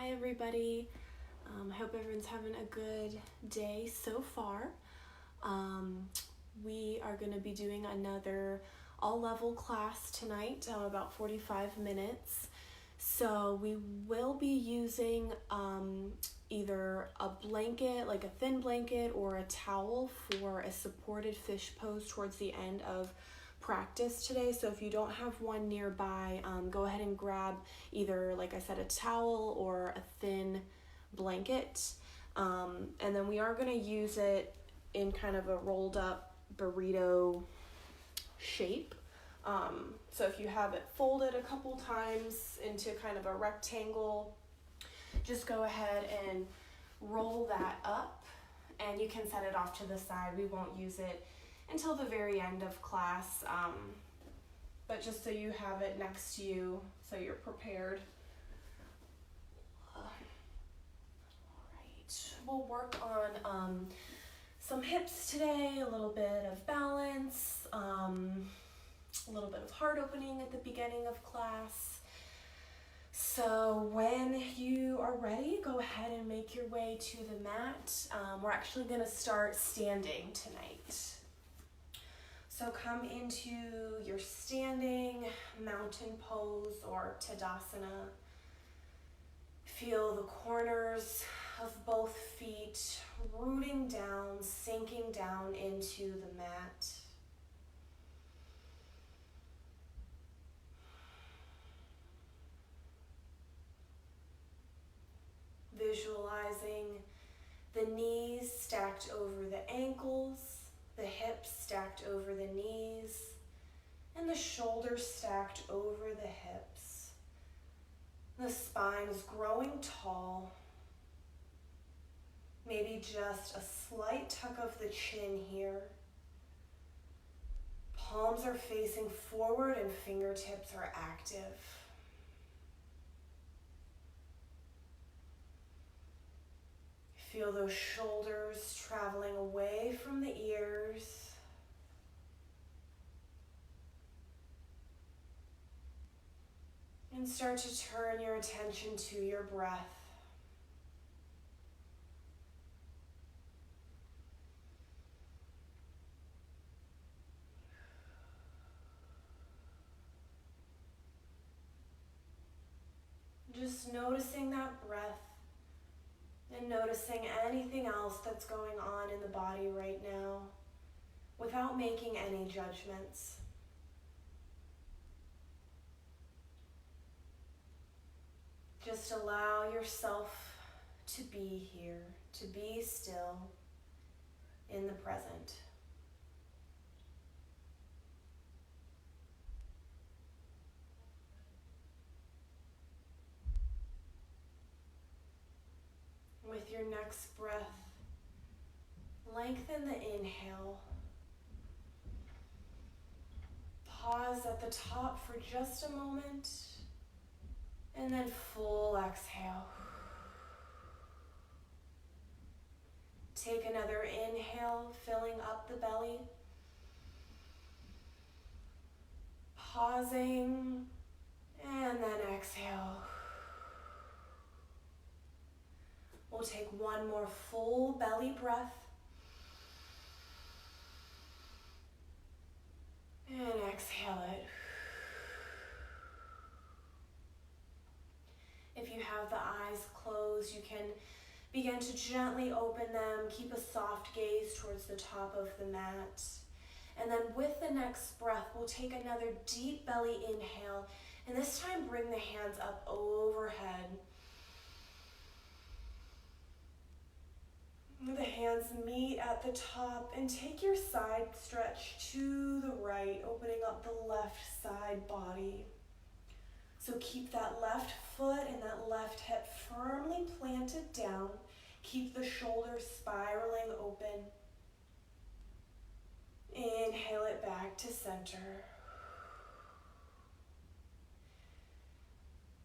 Hi everybody. I hope everyone's having a good day so far. We are going to be doing another all-level class tonight, about 45 minutes. So we will be using either a blanket, like a thin blanket, or a towel for a supported fish pose towards the end of practice today. So if you don't have one nearby, go ahead and grab either, like I said, a towel or a thin blanket. And then we are going to use it in kind of a rolled up burrito shape. So if you have it folded a couple times into kind of a rectangle, just go ahead and roll that up, and you can set it off to the side. We won't use it until the very end of class, but just so you have it next to you so you're prepared. All right, we'll work on some hips today, a little bit of balance, a little bit of heart opening at the beginning of class. So when you are ready, go ahead and make your way to the mat. We're actually going to start standing tonight. So come into your standing mountain pose or Tadasana. Feel the corners of both feet rooting down, sinking down into the mat. Visualizing the knees stacked over the ankles, the hips stacked over the knees, and the shoulders stacked over the hips. The spine is growing tall. Maybe just a slight tuck of the chin here. Palms are facing forward and fingertips are active. Feel those shoulders traveling away from the ears. And start to turn your attention to your breath. Just noticing that breath. And noticing anything else that's going on in the body right now without making any judgments. Just allow yourself to be here, to be still in the present. With your next breath, lengthen the inhale. Pause at the top for just a moment, and then full exhale. Take another inhale, filling up the belly. Pausing, and then exhale. We'll take one more full belly breath. And exhale it. If you have the eyes closed, you can begin to gently open them. Keep a soft gaze towards the top of the mat. And then with the next breath, we'll take another deep belly inhale. And this time, bring the hands up overhead. The hands meet at the top, and take your side stretch to the right, opening up the left side body. So keep that left foot and that left hip firmly planted down. Keep the shoulders spiraling open. Inhale it back to center.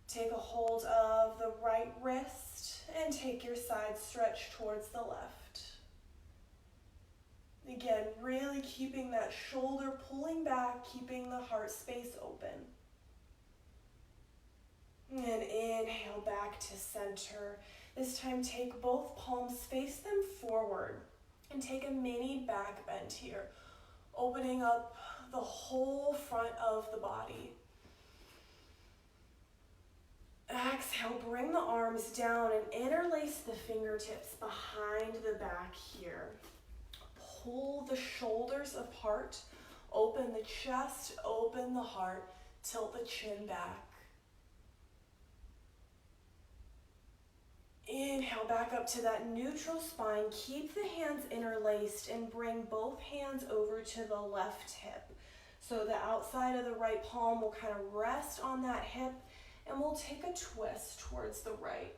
Take a hold of the right wrist and take your side stretch towards the left. Again, really keeping that shoulder pulling back, keeping the heart space open. And Inhale back to center. This time take both palms, face them forward, and take a mini back bend here, opening up the whole front of the body. Exhale, bring the arms down and interlace the fingertips behind the back here. Pull the shoulders apart, open the chest, open the heart, tilt the chin back. Inhale back up to that neutral spine. Keep the hands interlaced and bring both hands over to the left hip. So the outside of the right palm will kind of rest on that hip, and we'll take a twist towards the right.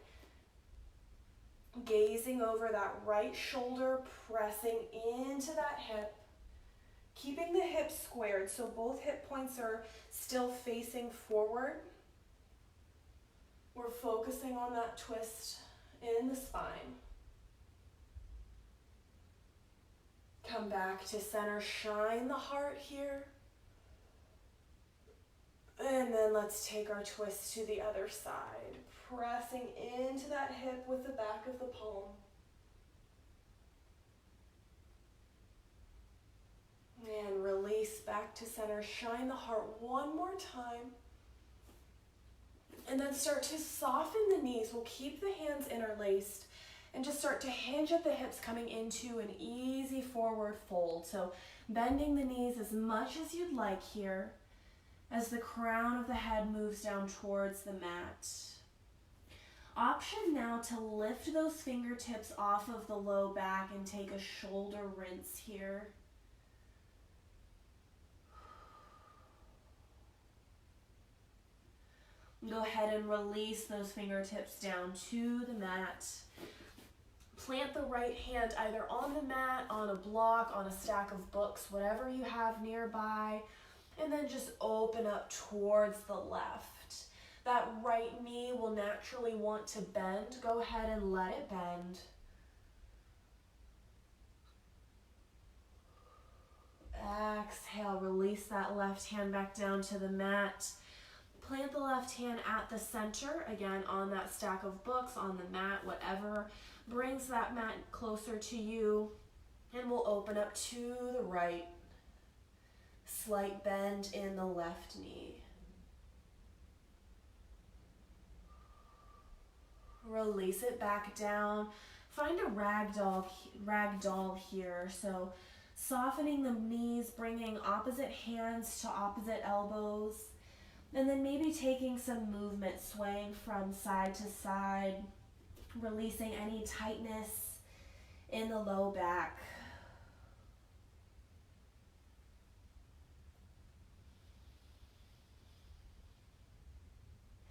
Gazing over that right shoulder, pressing into that hip. Keeping the hips squared so both hip points are still facing forward. We're focusing on that twist in the spine. Come back to center, shine the heart here. And then let's take our twist to the other side, pressing into that hip with the back of the palm. And release back to center, shine the heart one more time. And then start to soften the knees. We'll keep the hands interlaced and just start to hinge at the hips, coming into an easy forward fold. So bending the knees as much as you'd like here as the crown of the head moves down towards the mat. Option now to lift those fingertips off of the low back and take a shoulder rinse here. Go ahead and release those fingertips down to the mat. Plant the right hand either on the mat, on a block, on a stack of books, whatever you have nearby, and then just open up towards the left. That right knee will naturally want to bend. Go ahead and let it bend. Exhale, release that left hand back down to the mat. Plant the left hand at the center, again on that stack of books, on the mat, whatever brings that mat closer to you. And we'll open up to the right. Slight bend in the left knee. Release it back down. Find a ragdoll here. So softening the knees, bringing opposite hands to opposite elbows. And then maybe taking some movement, swaying from side to side, releasing any tightness in the low back.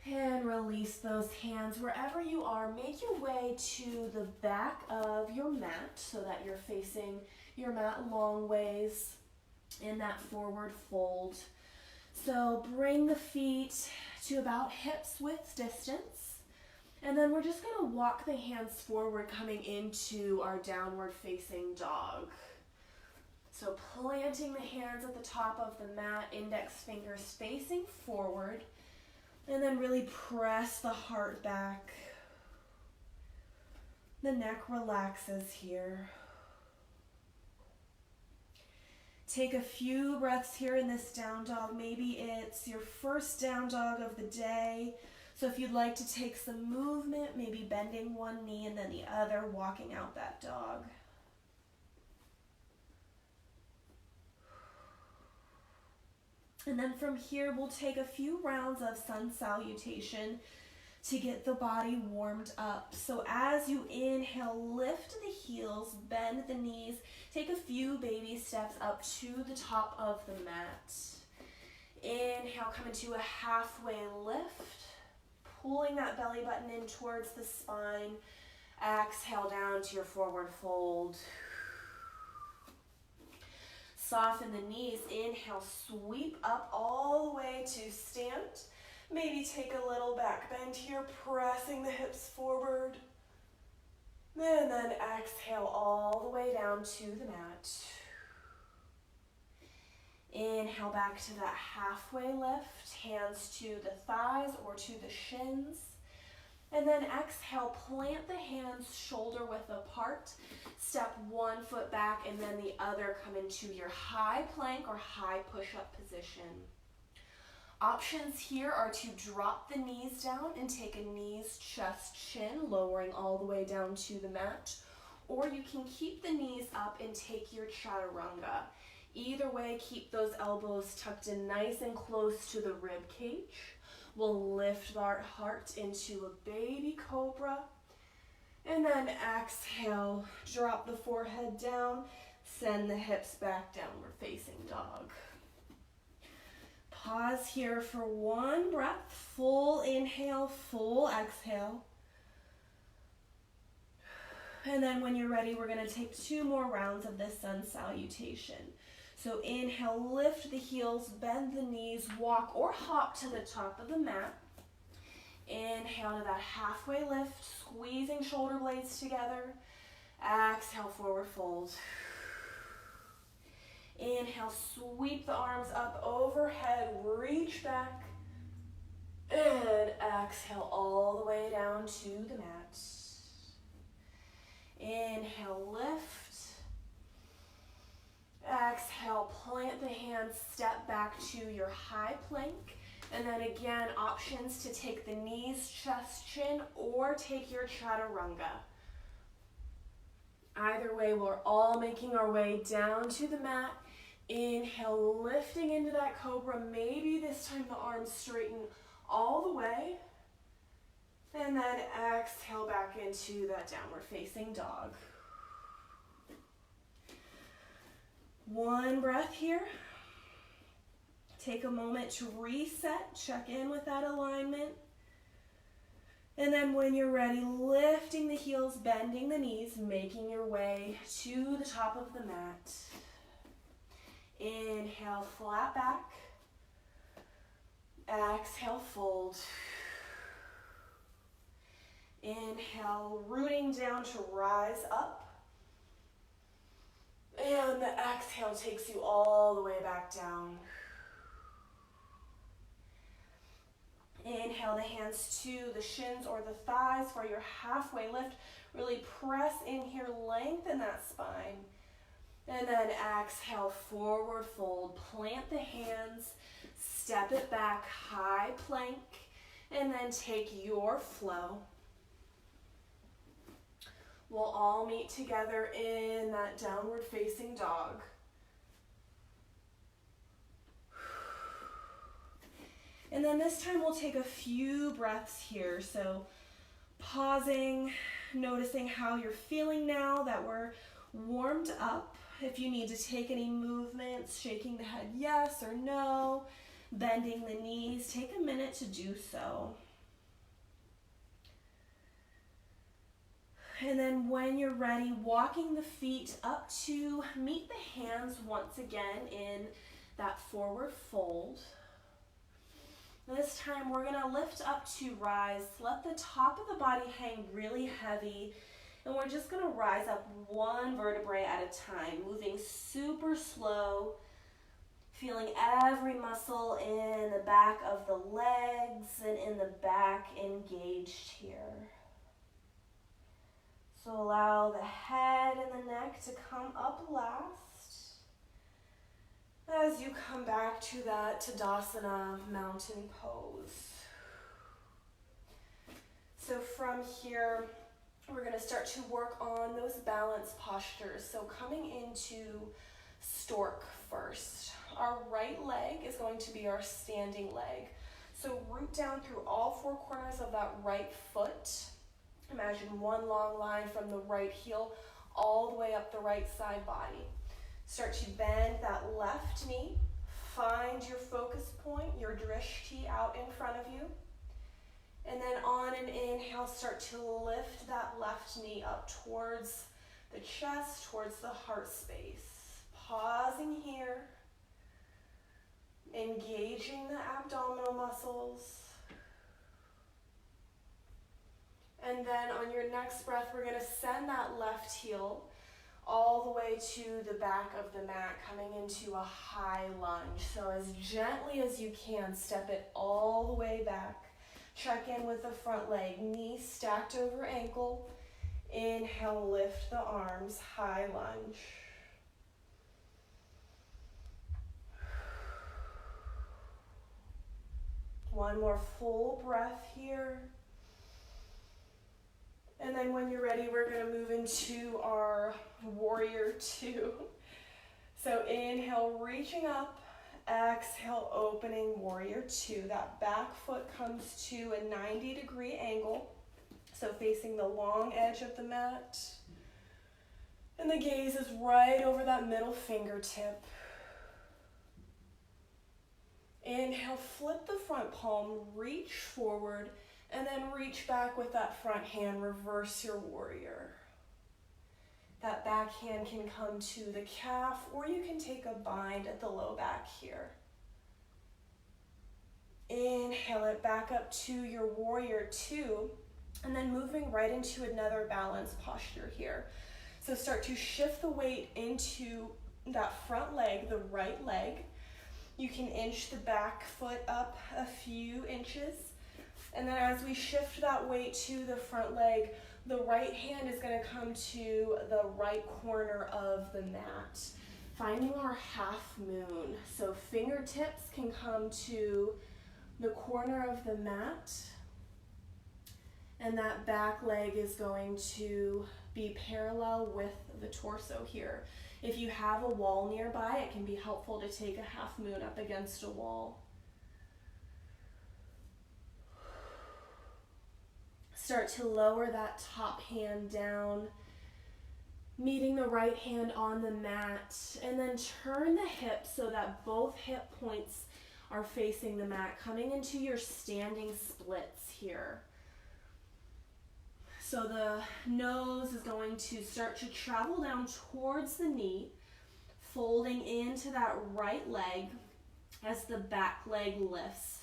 And release those hands wherever you are. Make your way to the back of your mat so that you're facing your mat long ways in that forward fold. So bring the feet to about hips width distance. And then we're just going to walk the hands forward, coming into our downward facing dog. So planting the hands at the top of the mat, index fingers facing forward. And then really press the heart back. The neck relaxes here. Take a few breaths here in this down dog. Maybe it's your first down dog of the day. So if you'd like to take some movement, maybe bending one knee and then the other, walking out that dog. And then from here, we'll take a few rounds of sun salutation to get the body warmed up. So as you inhale, lift the heels, bend the knees, take a few baby steps up to the top of the mat. Inhale, come into a halfway lift, pulling that belly button in towards the spine. Exhale down to your forward fold. Soften the knees. Inhale, sweep up all the way to stand. Maybe take a little back bend here, pressing the hips forward. And then exhale all the way down to the mat. Inhale back to that halfway lift, hands to the thighs or to the shins. And then exhale, plant the hands shoulder width apart. Step one foot back and then the other, come into your high plank or high push-up position. Options here are to drop the knees down and take a knees, chest, chin, lowering all the way down to the mat. Or you can keep the knees up and take your chaturanga. Either way, keep those elbows tucked in nice and close to the rib cage. We'll lift our heart into a baby cobra. And then exhale, drop the forehead down, send the hips back, downward facing dog. Pause here for one breath, full inhale, full exhale. And then when you're ready, we're gonna take 2 more rounds of this sun salutation. So inhale, lift the heels, bend the knees, walk or hop to the top of the mat. Inhale to that halfway lift, squeezing shoulder blades together. Exhale, forward fold. Inhale, sweep the arms up overhead, reach back. And exhale all the way down to the mat. Inhale, lift. Exhale, plant the hands, step back to your high plank. And then again, options to take the knees, chest, chin, or take your chaturanga. Either way, we're all making our way down to the mat. Inhale, lifting into that cobra. Maybe this time the arms straighten all the way. And then exhale back into that downward facing dog. One breath here. Take a moment to reset, check in with that alignment. And then when you're ready, lifting the heels, bending the knees, making your way to the top of the mat. Inhale, flat back. Exhale, fold. Inhale, rooting down to rise up. And the exhale takes you all the way back down. Inhale the hands to the shins or the thighs for your halfway lift. Really press in here, lengthen that spine. And then exhale, forward fold. Plant the hands, step it back, high plank, and then take your flow. We'll all meet together in that downward facing dog. And then this time we'll take a few breaths here. So pausing, noticing how you're feeling now that we're warmed up. If you need to take any movements, shaking the head yes or no, bending the knees, take a minute to do so. And then when you're ready, walking the feet up to meet the hands once again in that forward fold. This time we're gonna lift up to rise. Let the top of the body hang really heavy. And we're just gonna rise up one vertebrae at a time, moving super slow, feeling every muscle in the back of the legs and in the back engaged here. So allow the head and the neck to come up last. As you come back to that Tadasana mountain pose. So from here, we're gonna start to work on those balance postures. So coming into stork first. Our right leg is going to be our standing leg. So root down through all 4 corners of that right foot. Imagine one long line from the right heel all the way up the right side body. Start to bend that left knee. Find your focus point, your drishti out in front of you. And then on an inhale, start to lift that left knee up towards the chest, towards the heart space. Pausing here. Engaging the abdominal muscles. And then on your next breath, we're gonna send that left heel all the way to the back of the mat, coming into a high lunge. So as gently as you can, step it all the way back. Check in with the front leg, knee stacked over ankle. Inhale, lift the arms, high lunge. One more full breath here. And then when you're ready, we're going to move into our warrior two. So inhale, reaching up. Exhale, opening warrior two. That back foot comes to a 90-degree angle. So facing the long edge of the mat. And the gaze is right over that middle fingertip. Inhale, flip the front palm, reach forward, and then reach back with that front hand, reverse your warrior. That back hand can come to the calf, or you can take a bind at the low back here. Inhale it back up to your warrior two, and then moving right into another balanced posture here. So start to shift the weight into that front leg, the right leg. You can inch the back foot up a few inches. And then as we shift that weight to the front leg, the right hand is going to come to the right corner of the mat, finding our half moon. So fingertips can come to the corner of the mat, and that back leg is going to be parallel with the torso here. If you have a wall nearby, it can be helpful to take a half moon up against a wall. Start to lower that top hand down, meeting the right hand on the mat, and then turn the hips so that both hip points are facing the mat, coming into your standing splits here. So the nose is going to start to travel down towards the knee, folding into that right leg as the back leg lifts.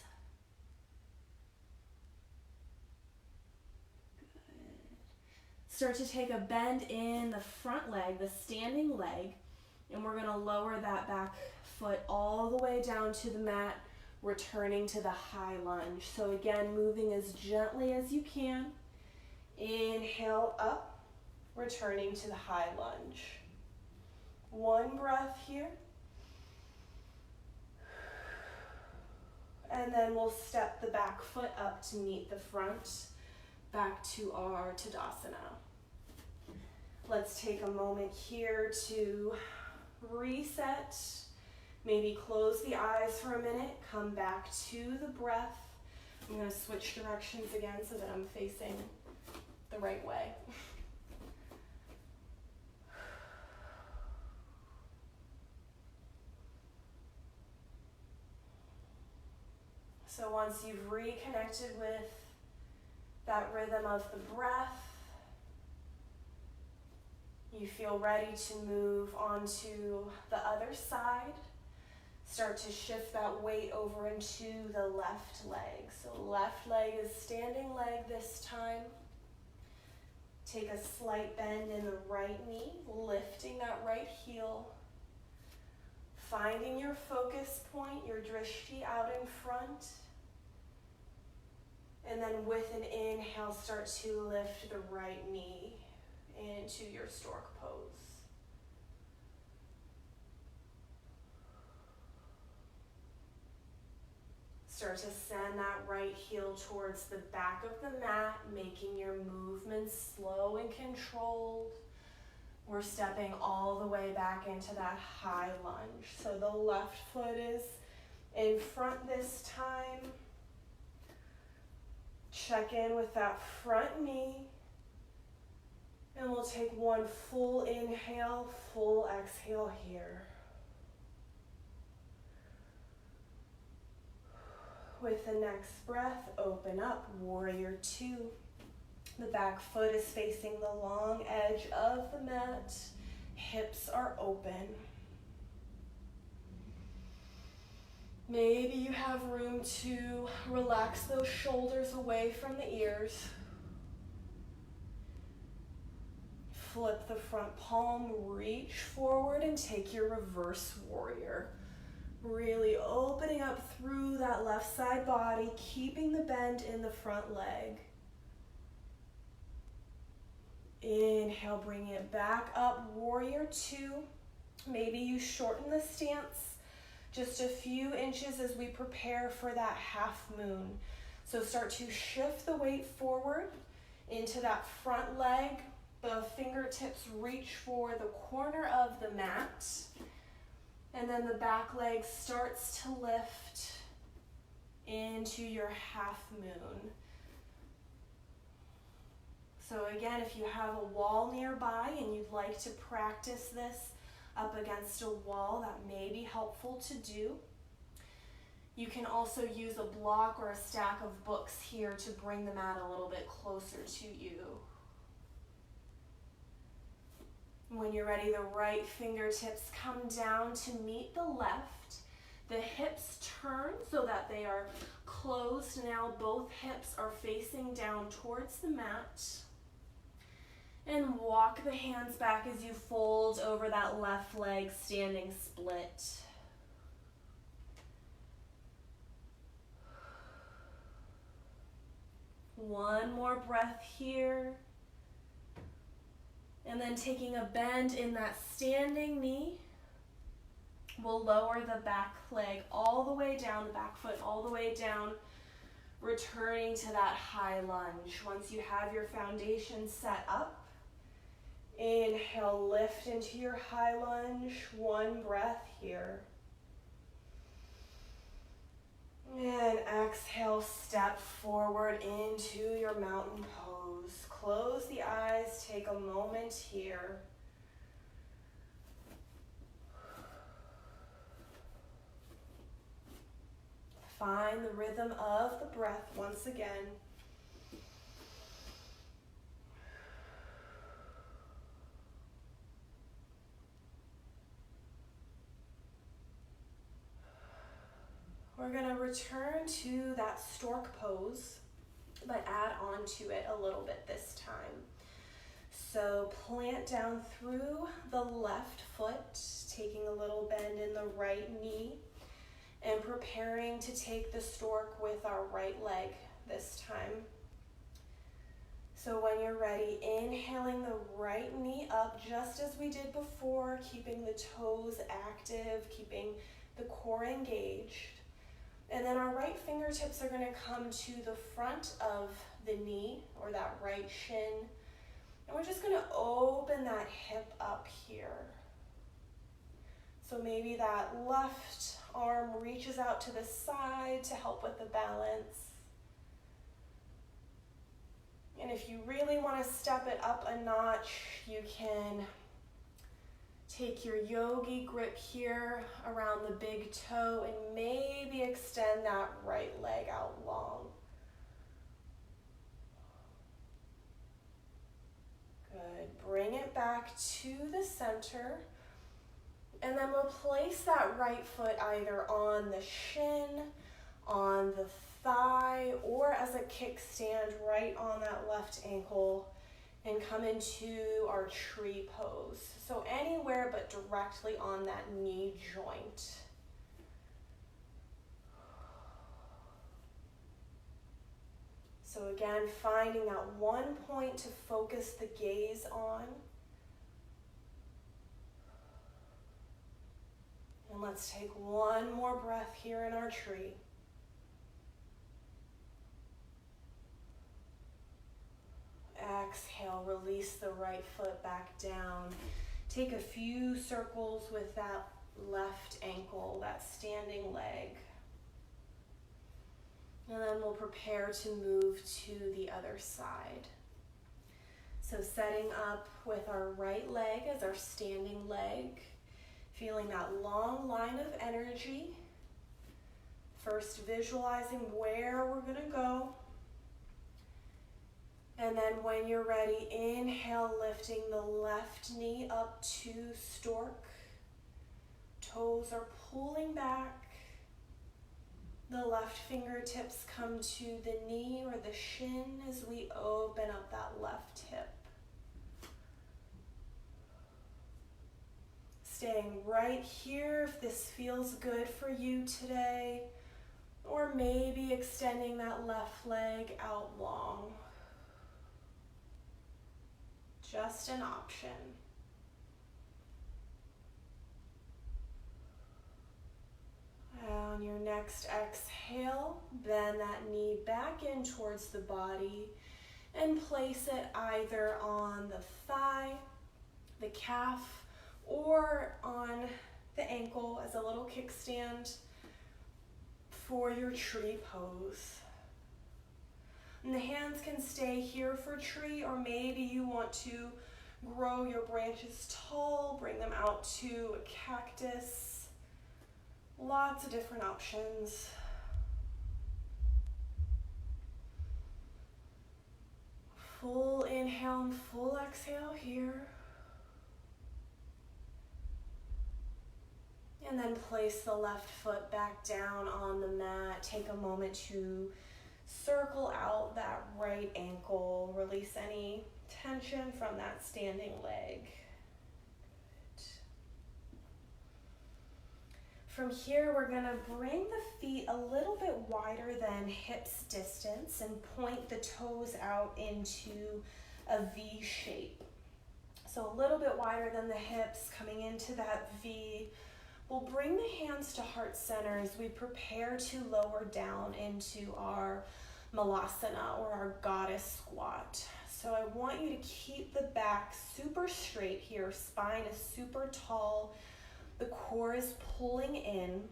Start to take a bend in the front leg, the standing leg, and we're going to lower that back foot all the way down to the mat, returning to the high lunge. So again, moving as gently as you can. Inhale up, returning to the high lunge. One breath here. And then we'll step the back foot up to meet the front, back to our Tadasana. Let's take a moment here to reset. Maybe close the eyes for a minute, come back to the breath. I'm going to switch directions again so that I'm facing the right way. So once you've reconnected with that rhythm of the breath, you feel ready to move on to the other side. Start to shift that weight over into the left leg. So left leg is standing leg this time. Take a slight bend in the right knee, lifting that right heel. Finding your focus point, your drishti out in front. And then with an inhale, start to lift the right knee into your stork pose. Start to send that right heel towards the back of the mat, making your movements slow and controlled. We're stepping all the way back into that high lunge. So the left foot is in front this time. Check in with that front knee. And we'll take one full inhale, full exhale here. With the next breath, open up, warrior two. The back foot is facing the long edge of the mat. Hips are open. Maybe you have room to relax those shoulders away from the ears. Flip the front palm, reach forward and take your reverse warrior. Really opening up through that left side body, keeping the bend in the front leg. Inhale, bring it back up, warrior two. Maybe you shorten the stance just a few inches as we prepare for that half moon. So start to shift the weight forward into that front leg. The fingertips reach for the corner of the mat. And then the back leg starts to lift into your half moon. So again, if you have a wall nearby and you'd like to practice this up against a wall, that may be helpful to do. You can also use a block or a stack of books here to bring the mat a little bit closer to you. When you're ready, the right fingertips come down to meet the left. The hips turn so that they are closed now. Both hips are facing down towards the mat. And walk the hands back as you fold over that left leg, standing split. One more breath here. And then taking a bend in that standing knee, we'll lower the back leg all the way down, the back foot all the way down, returning to that high lunge. Once you have your foundation set up, inhale, lift into your high lunge. One breath here. And exhale, step forward into your mountain pose. Close the eyes, take a moment here. Find the rhythm of the breath once again. We're going to return to that stork pose, but add on to it a little bit this time. So plant down through the left foot, taking a little bend in the right knee, and preparing to take the stork with our right leg this time. So when you're ready, inhaling the right knee up just as we did before, keeping the toes active, keeping the core engaged. And then our right fingertips are going to come to the front of the knee, or that right shin. And we're just going to open that hip up here. So maybe that left arm reaches out to the side to help with the balance. And if you really want to step it up a notch, you can take your yogi grip here around the big toe and maybe extend that right leg out long. Good. Bring it back to the center. And then we'll place that right foot either on the shin, on the thigh, or as a kickstand right on that left ankle, and come into our tree pose. So anywhere but directly on that knee joint. So again, finding that one point to focus the gaze on. And let's take one more breath here in our tree. Exhale, release the right foot back down. Take a few circles with that left ankle, that standing leg. And then we'll prepare to move to the other side. So setting up with our right leg as our standing leg, feeling that long line of energy. First visualizing where we're going to go. And then when you're ready, inhale, lifting the left knee up to stork. Toes are pulling back. The left fingertips come to the knee or the shin as we open up that left hip. staying right here if this feels good for you today, or maybe extending that left leg out long. Just an option. On your next exhale, bend that knee back in towards the body and place it either on the thigh, the calf, or on the ankle as a little kickstand for your tree pose. And the hands can stay here for tree, or maybe you want to grow your branches tall, bring them out to a cactus. Lots of different options. Full inhale and full exhale here. And then place the left foot back down on the mat. Take a moment to circle out that right ankle. Release any tension from that standing leg. Good. From here, we're gonna bring the feet a little bit wider than hips distance and point the toes out into a V shape. So a little bit wider than the hips, coming into that V. We'll bring the hands to heart center as we prepare to lower down into our malasana, or our goddess squat. So I want you to keep the back super straight here. Spine is super tall. The core is pulling in.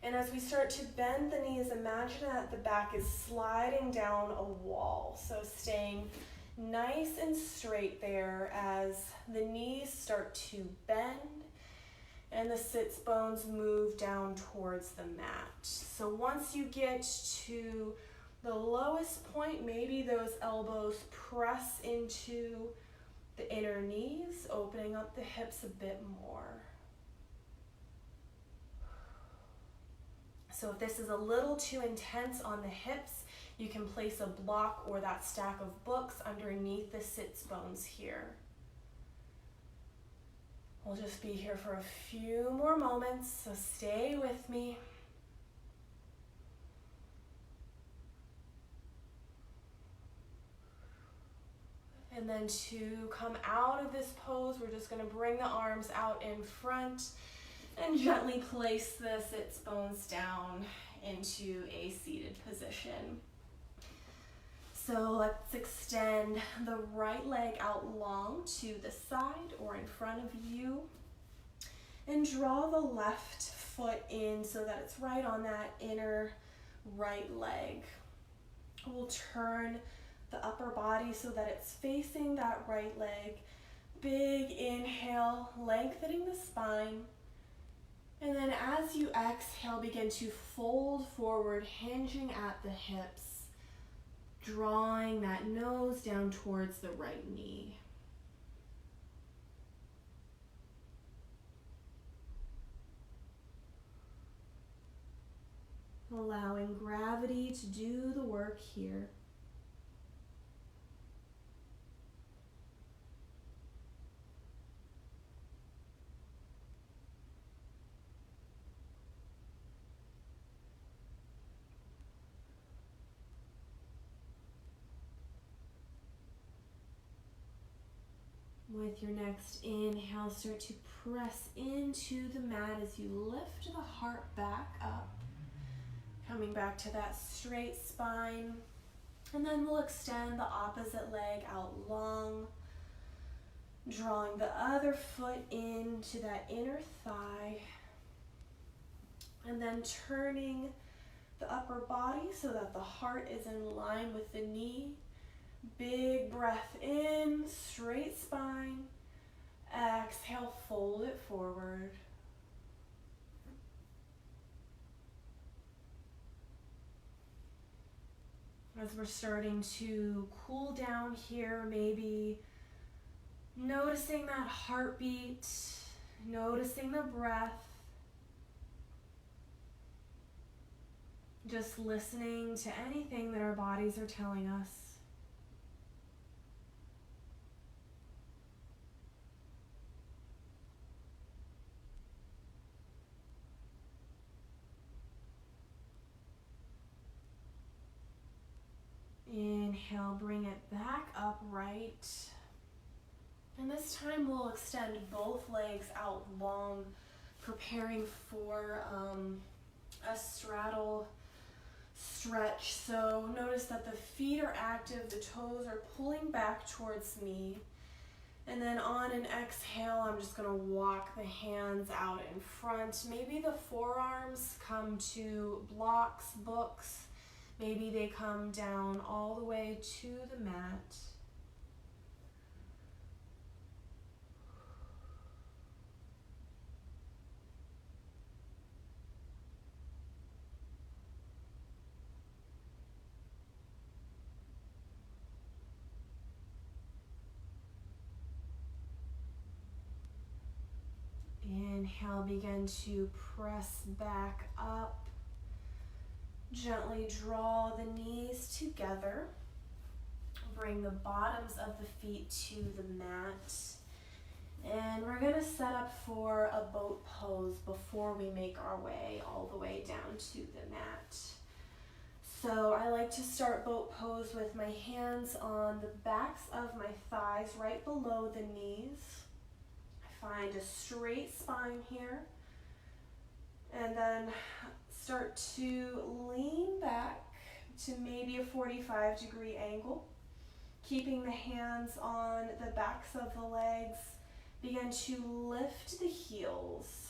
And as we start to bend the knees, imagine that the back is sliding down a wall. So staying nice and straight there as the knees start to bend and the sits bones move down towards the mat. So once you get to the lowest point, maybe those elbows press into the inner knees, opening up the hips a bit more. So if this is a little too intense on the hips, you can place a block or that stack of books underneath the sits bones here. We'll just be here for a few more moments, so stay with me. And then to come out of this pose, we're just going to bring the arms out in front and gently place the sits bones down into a seated position. So let's extend the right leg out long to the side or in front of you, and draw the left foot in so that it's right on that inner right leg. We'll turn the upper body so that it's facing that right leg. Big inhale, lengthening the spine. And then as you exhale, begin to fold forward, hinging at the hips, drawing that nose down towards the right knee. Allowing gravity to do the work here. With your next inhale, start to press into the mat as you lift the heart back up. Coming back to that straight spine. And then we'll extend the opposite leg out long. Drawing the other foot into that inner thigh. And then turning the upper body so that the heart is in line with the knee. Big breath in, straight spine. Exhale, fold it forward. As we're starting to cool down here, maybe noticing that heartbeat, noticing the breath. Just listening to anything that our bodies are telling us. Inhale, bring it back upright. And this time we'll extend both legs out long, preparing for a straddle stretch. So notice that the feet are active, the toes are pulling back towards me. And then on an exhale, I'm just gonna walk the hands out in front. Maybe the forearms come to blocks, books. Maybe they come down all the way to the mat. Inhale, begin to press back up. Gently draw the knees together. Bring the bottoms of the feet to the mat. And we're going to set up for a boat pose before we make our way all the way down to the mat. So I like to start boat pose with my hands on the backs of my thighs, right below the knees. Find a straight spine here, and then start to lean back to maybe a 45-degree angle, keeping the hands on the backs of the legs. Begin to lift the heels.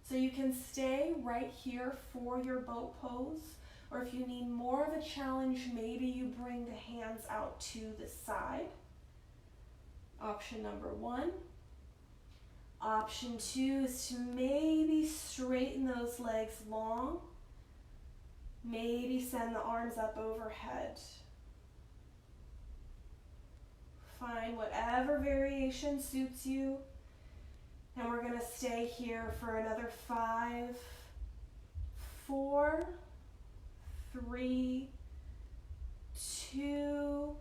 So you can stay right here for your boat pose, or if you need more of a challenge, maybe you bring the hands out to the side. Option number one. Option two is to maybe straighten those legs long. Maybe send the arms up overhead. Find whatever variation suits you. And we're going to stay here for another 5, 4, 3, 2,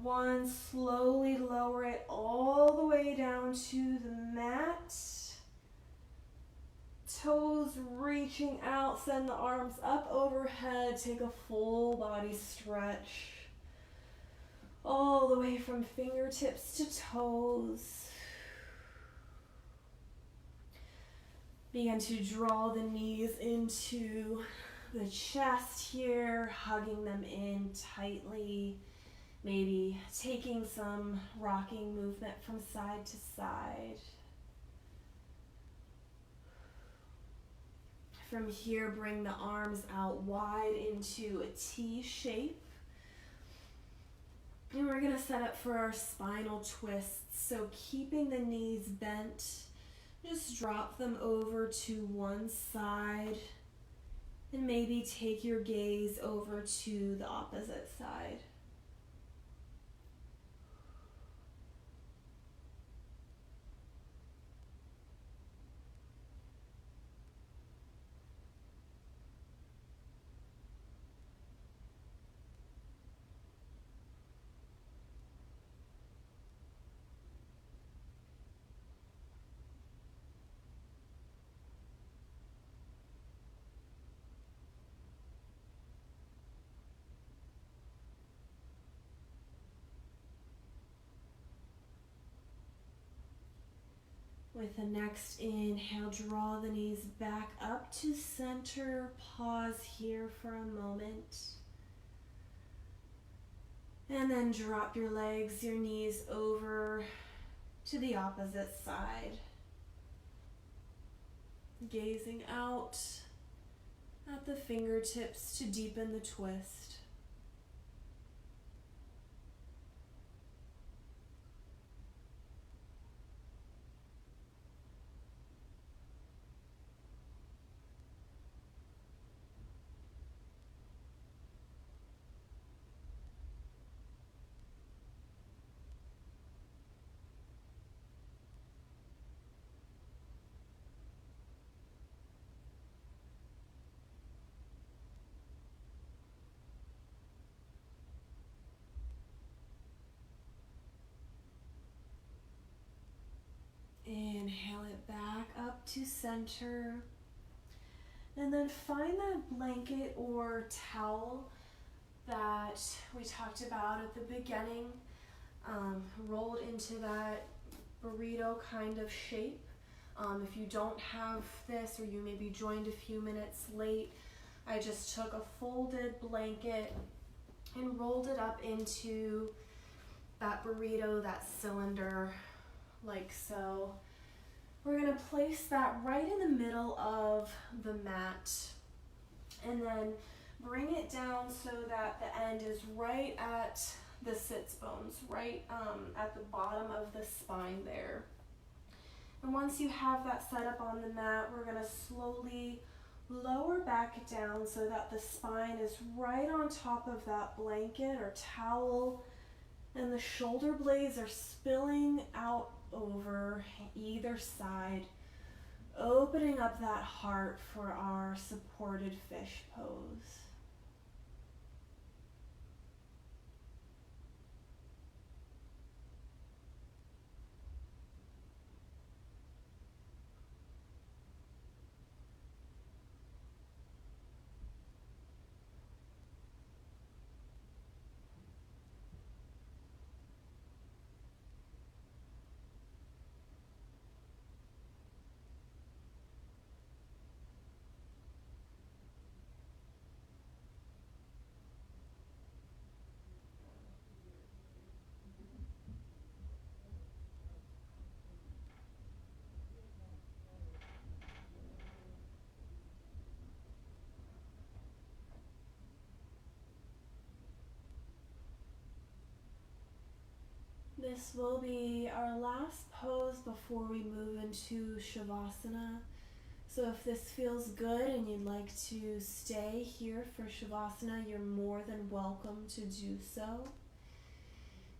1. Slowly lower it all the way down to the mat. Toes reaching out, send the arms up overhead. Take a full body stretch. All the way from fingertips to toes. Begin to draw the knees into the chest here, hugging them in tightly. Maybe taking some rocking movement from side to side. From here, bring the arms out wide into a T shape. And we're going to set up for our spinal twists. So keeping the knees bent, just drop them over to one side. And maybe take your gaze over to the opposite side. With the next inhale, draw the knees back up to center. Pause here for a moment. And then drop your legs, your knees over to the opposite side. Gazing out at the fingertips to deepen the twist. Inhale it back up to center. And then find that blanket or towel that we talked about at the beginning, rolled into that burrito kind of shape. If you don't have this, or you maybe joined a few minutes late, I just took a folded blanket and rolled it up into that burrito, that cylinder, like so. We're gonna place that right in the middle of the mat, and then bring it down so that the end is right at the sits bones, right at the bottom of the spine there. And once you have that set up on the mat, we're gonna slowly lower back down so that the spine is right on top of that blanket or towel, and the shoulder blades are spilling out over either side, opening up that heart for our supported fish pose. This will be our last pose before we move into Shavasana. So if this feels good and you'd like to stay here for Shavasana, you're more than welcome to do so.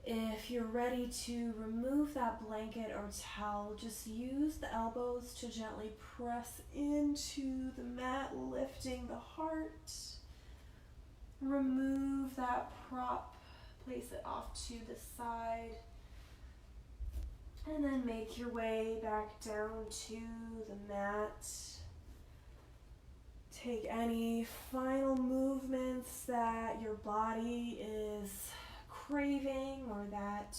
If you're ready to remove that blanket or towel, just use the elbows to gently press into the mat, lifting the heart. Remove that prop, place it off to the side, and then make your way back down to the mat. Take any final movements that your body is craving or that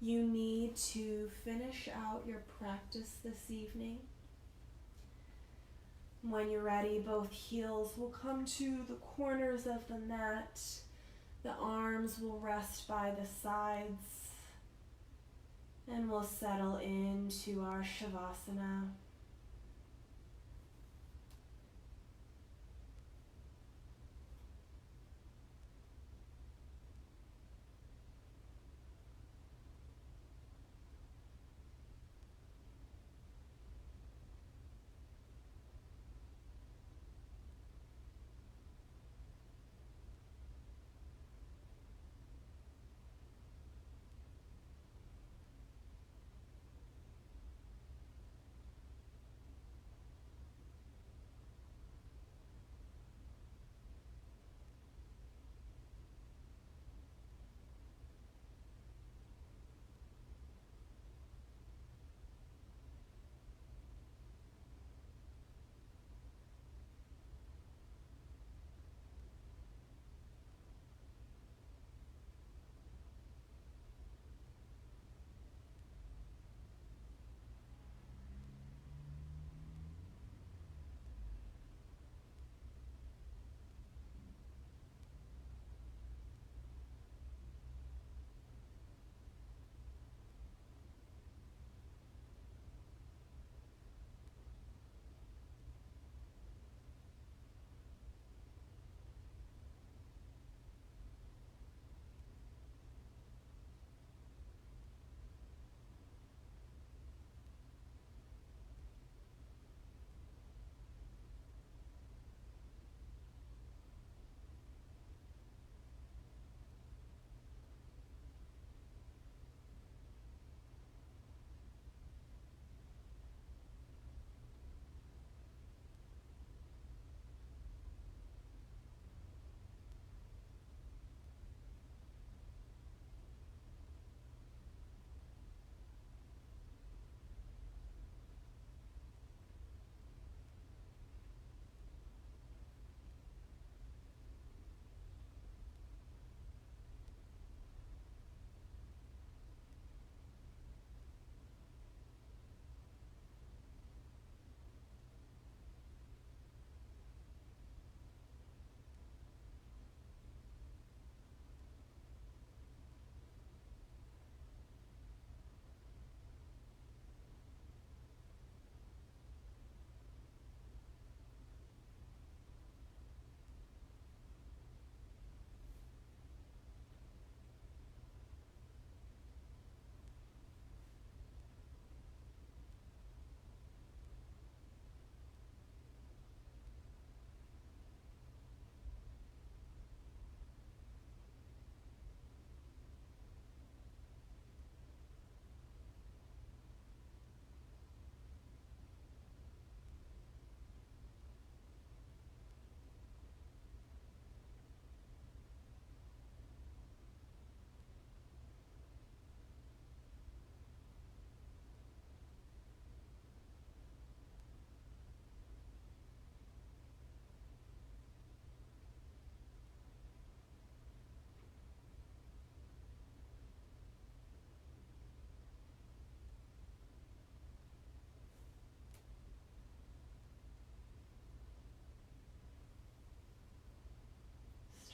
you need to finish out your practice this evening. When you're ready, both heels will come to the corners of the mat. The arms will rest by the sides, and we'll settle into our Shavasana.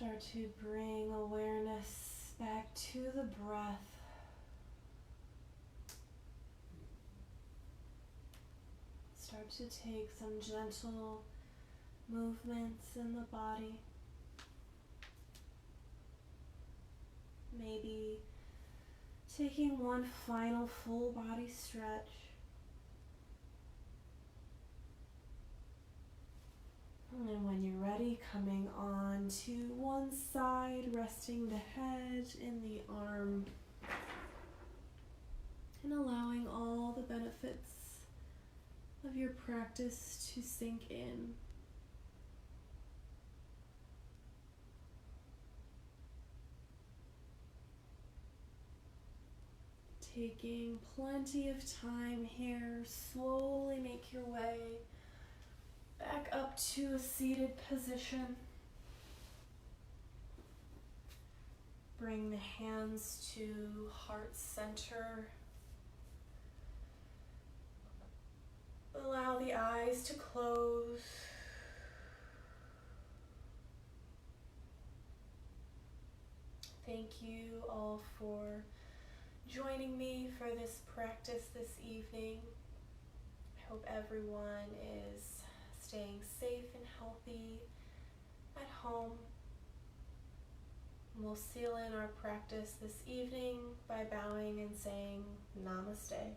Start to bring awareness back to the breath. Start to take some gentle movements in the body. Maybe taking one final full body stretch. And then when you're ready, coming on to one side, resting the head in the arm, and allowing all the benefits of your practice to sink in. Taking plenty of time here, slowly make your way back up to a seated position. Bring the hands to heart center. Allow the eyes to close. Thank you all for joining me for this practice this evening. I hope everyone is staying safe and healthy at home. We'll seal in our practice this evening by bowing and saying Namaste.